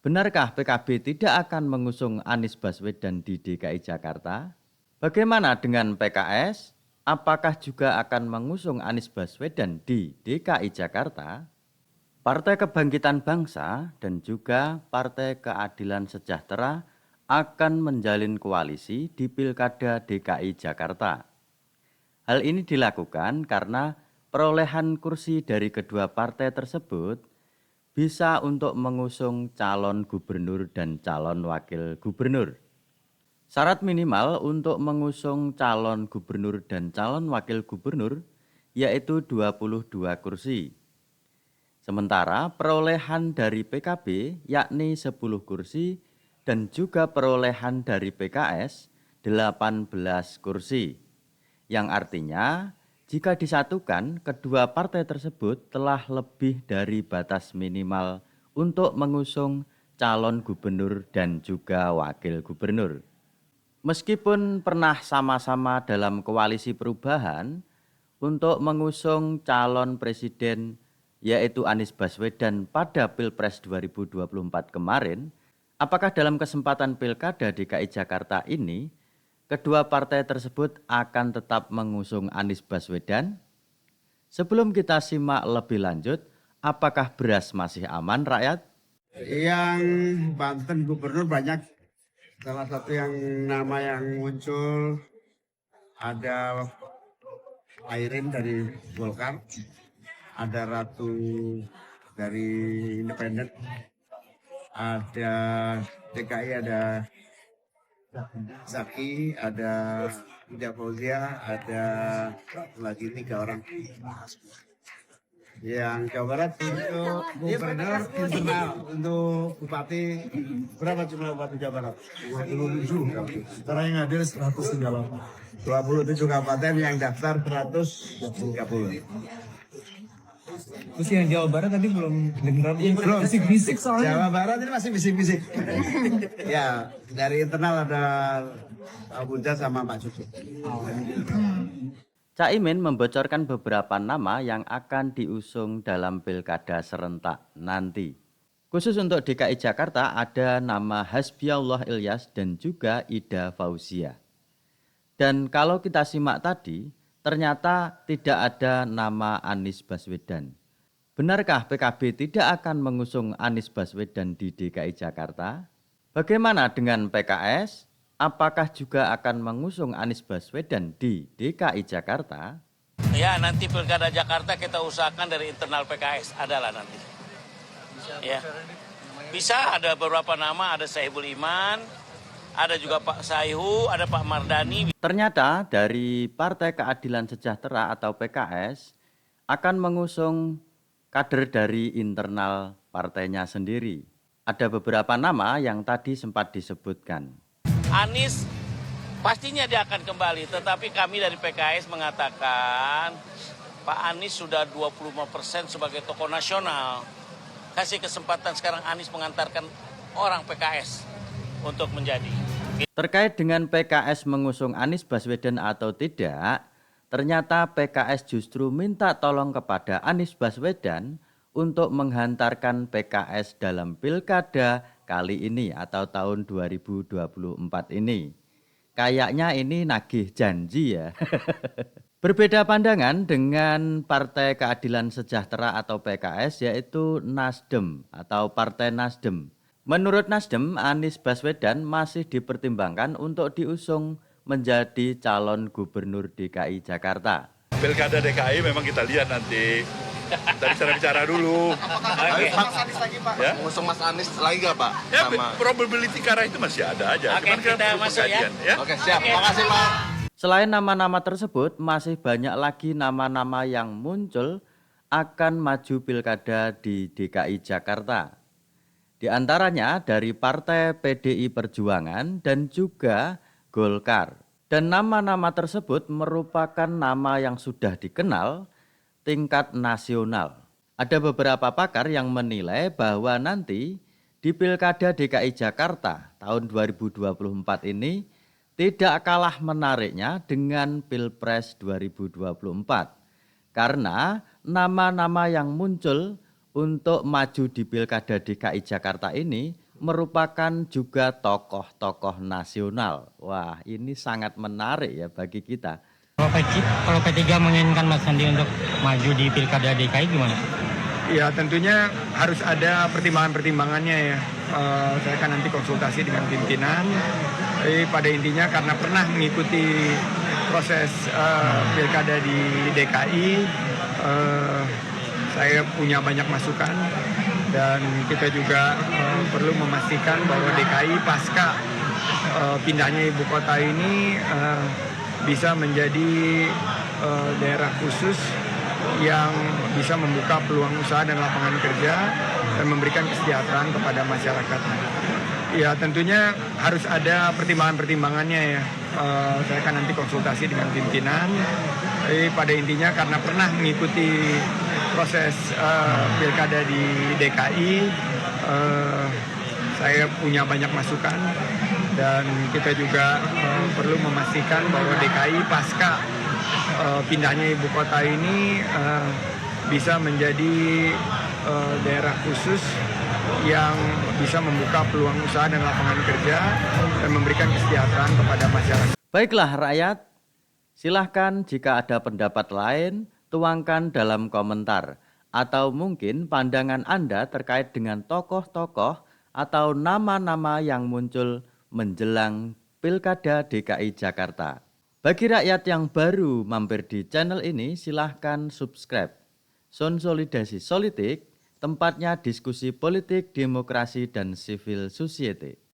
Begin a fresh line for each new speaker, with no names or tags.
Benarkah PKB tidak akan mengusung Anies Baswedan di DKI Jakarta? Bagaimana dengan PKS? Apakah juga akan mengusung Anies Baswedan di DKI Jakarta? Partai Kebangkitan Bangsa dan juga Partai Keadilan Sejahtera akan menjalin koalisi di Pilkada DKI Jakarta. Hal ini dilakukan karena perolehan kursi dari kedua partai tersebut bisa untuk mengusung calon gubernur dan calon wakil gubernur. Syarat minimal untuk mengusung calon gubernur dan calon wakil gubernur yaitu 22 kursi. Sementara perolehan dari PKB yakni 10 kursi dan juga perolehan dari PKS 18 kursi. Yang artinya jika disatukan kedua partai tersebut telah lebih dari batas minimal untuk mengusung calon gubernur dan juga wakil gubernur. Meskipun pernah sama-sama dalam koalisi perubahan untuk mengusung calon presiden yaitu Anies Baswedan pada Pilpres 2024 kemarin, apakah dalam kesempatan Pilkada DKI Jakarta ini, kedua partai tersebut akan tetap mengusung Anies Baswedan? Sebelum kita simak lebih lanjut, apakah beras masih aman rakyat?
Yang Banten gubernur banyak. Salah satu yang nama yang muncul ada Airin dari Golkar, ada Ratu dari Independen, ada DKI ada Zaki, ada Ida Fauzia, ada lagi 3 orang. Yang Jawa Barat untuk gubernur internal, untuk bupati berapa jumlah bupati Jawa Barat? 27. Sekarang yang hadir 138. 27 kabupaten yang daftar 130.
Terus yang Jawa Barat tadi belum dengar,
Belum.
bisik-bisik soalnya.
Jawa Barat ini masih bisik-bisik. Ya, dari internal ada Bunda sama Pak Cucu.
Caimin membocorkan beberapa nama yang akan diusung dalam pilkada serentak nanti. Khusus untuk DKI Jakarta ada nama Hasbiaullah Ilyas dan juga Ida Fauzia. Dan kalau kita simak tadi, ternyata tidak ada nama Anies Baswedan. Benarkah PKB tidak akan mengusung Anies Baswedan di DKI Jakarta? Bagaimana dengan PKS? Apakah juga akan mengusung Anies Baswedan di DKI Jakarta?
Ya, nanti Pilkada Jakarta kita usahakan dari internal PKS, adalah nanti. Ya. Bisa ada beberapa nama, ada Saiful Iman, ada juga Pak Saihu, ada Pak Mardani.
Ternyata dari Partai Keadilan Sejahtera atau PKS akan mengusung kader dari internal partainya sendiri. Ada beberapa nama yang tadi sempat disebutkan.
Anies pastinya dia akan kembali, tetapi kami dari PKS mengatakan Pak Anies sudah 25% sebagai tokoh nasional. Kasih kesempatan sekarang Anies mengantarkan orang PKS untuk menjadi.
Terkait dengan PKS mengusung Anies Baswedan atau tidak, ternyata PKS justru minta tolong kepada Anies Baswedan untuk menghantarkan PKS dalam pilkada kali ini atau tahun 2024 ini. Kayaknya ini nagih janji ya. Berbeda pandangan dengan Partai Keadilan Sejahtera atau PKS yaitu Nasdem atau Partai Nasdem. Menurut Nasdem, Anies Baswedan masih dipertimbangkan untuk diusung menjadi calon gubernur DKI Jakarta.
Pilkada DKI memang kita lihat nanti. Tadi bicara dulu.
Oke.
Mas Anies lagi Pak,
Ya?
ngusung Mas Anies lagi nggak Pak?
Ya,
Sama...
probability ke arah itu masih ada aja.
Oke,
Cuman
kita
perlu
masuk ya.
pengkajian, ya.
Oke siap, makasih Pak.
Selain nama-nama tersebut, masih banyak lagi nama-nama yang muncul akan maju pilkada di DKI Jakarta. Di antaranya dari Partai PDI Perjuangan dan juga Golkar. Dan nama-nama tersebut merupakan nama yang sudah dikenal tingkat nasional. Ada beberapa pakar yang menilai bahwa nanti di Pilkada DKI Jakarta tahun 2024 ini tidak kalah menariknya dengan Pilpres 2024. Karena nama-nama yang muncul untuk maju di Pilkada DKI Jakarta ini merupakan juga tokoh-tokoh nasional. Wah, ini sangat menarik ya bagi kita.
Kalau P3 menginginkan Mas Sandi untuk maju di Pilkada DKI gimana?
Ya tentunya harus ada pertimbangan-pertimbangannya ya. Saya akan nanti konsultasi dengan pimpinan. Tapi pada intinya karena pernah mengikuti proses Pilkada di DKI, saya punya banyak masukan. Dan kita juga perlu memastikan bahwa DKI pasca pindahnya ibu kota ini bisa menjadi daerah khusus yang bisa membuka peluang usaha dan lapangan kerja dan memberikan kesejahteraan kepada masyarakat. Ya tentunya harus ada pertimbangan-pertimbangannya ya. Saya akan nanti konsultasi dengan pimpinan. Tapi pada intinya karena pernah mengikuti proses Pilkada di DKI, saya punya banyak masukan. Dan kita juga perlu memastikan bahwa DKI pasca pindahnya ibu kota ini bisa menjadi daerah khusus yang bisa membuka peluang usaha dan lapangan kerja dan memberikan kesejahteraan kepada masyarakat.
Baiklah rakyat, silahkan jika ada pendapat lain, tuangkan dalam komentar. Atau mungkin pandangan Anda terkait dengan tokoh-tokoh atau nama-nama yang muncul menjelang Pilkada DKI Jakarta. Bagi rakyat yang baru mampir di channel ini, silahkan subscribe. Konsolidasi Solitik, tempatnya diskusi politik, demokrasi, dan civil society.